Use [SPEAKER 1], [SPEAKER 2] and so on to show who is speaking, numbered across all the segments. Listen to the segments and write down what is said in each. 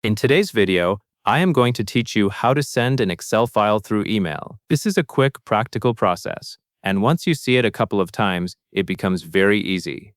[SPEAKER 1] In today's video, I am going to teach you how to send an Excel file through email. This is a quick, practical process, and once you see it a couple of times, it becomes very easy.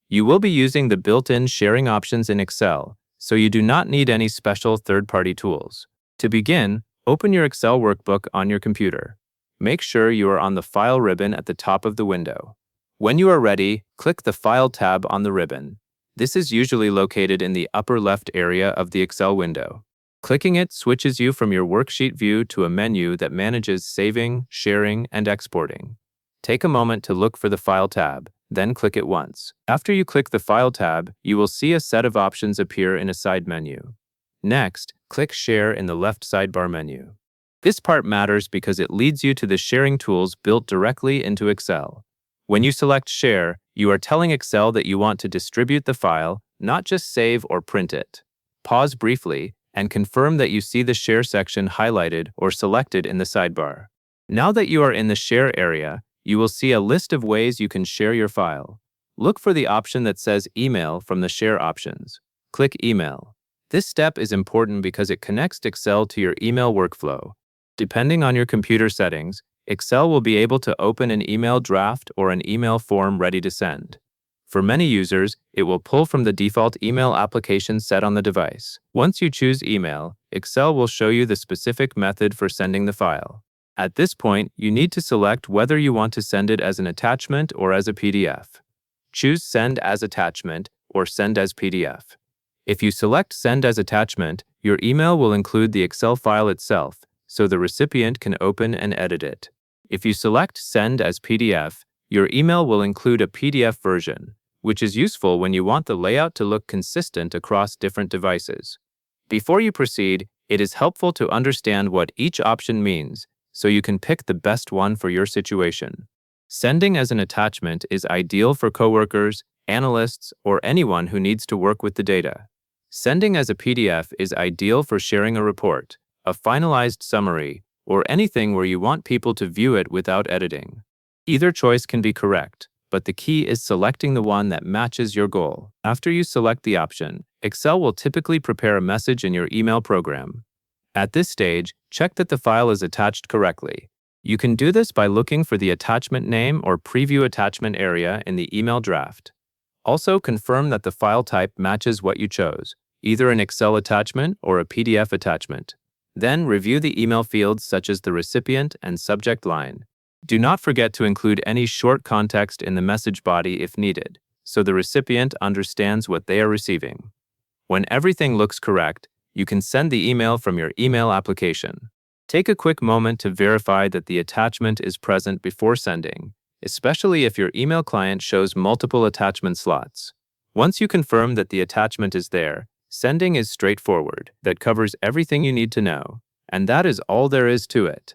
[SPEAKER 1] You will be using the built-in sharing options in Excel, so you do not need any special third-party tools. To begin, open your Excel workbook on your computer. Make sure you are on the File ribbon at the top of the window. When you are ready, click the File tab on the ribbon. This is usually located in the upper left area of the Excel window. Clicking it switches you from your worksheet view to a menu that manages saving, sharing, and exporting. Take a moment to look for the File tab, then click it once. After you click the File tab, you will see a set of options appear in a side menu. Next, click Share in the left sidebar menu. This part matters because it leads you to the sharing tools built directly into Excel. When you select Share, you are telling Excel that you want to distribute the file, not just save or print it. Pause briefly and confirm that you see the Share section highlighted or selected in the sidebar. Now that you are in the Share area, you will see a list of ways you can share your file. Look for the option that says Email from the Share options. Click Email. This step is important because it connects Excel to your email workflow. Depending on your computer settings, Excel will be able to open an email draft or an email form ready to send. For many users, it will pull from the default email application set on the device. Once you choose Email, Excel will show you the specific method for sending the file. At this point, you need to select whether you want to send it as an attachment or as a PDF. Choose Send as Attachment or Send as PDF. If you select Send as Attachment, your email will include the Excel file itself, so the recipient can open and edit it. If you select Send as PDF, your email will include a PDF version, which is useful when you want the layout to look consistent across different devices. Before you proceed, it is helpful to understand what each option means, so you can pick the best one for your situation. Sending as an attachment is ideal for coworkers, analysts, or anyone who needs to work with the data. Sending as a PDF is ideal for sharing a report, a finalized summary, or anything where you want people to view it without editing. Either choice can be correct, but the key is selecting the one that matches your goal. After you select the option, Excel will typically prepare a message in your email program. At this stage, check that the file is attached correctly. You can do this by looking for the attachment name or preview attachment area in the email draft. Also, confirm that the file type matches what you chose, either an Excel attachment or a PDF attachment. Then review the email fields such as the recipient and subject line. Do not forget to include any short context in the message body if needed, so the recipient understands what they are receiving. When everything looks correct, you can send the email from your email application. Take a quick moment to verify that the attachment is present before sending, especially if your email client shows multiple attachment slots. Once you confirm that the attachment is there, sending is straightforward. That covers everything you need to know, and that is all there is to it.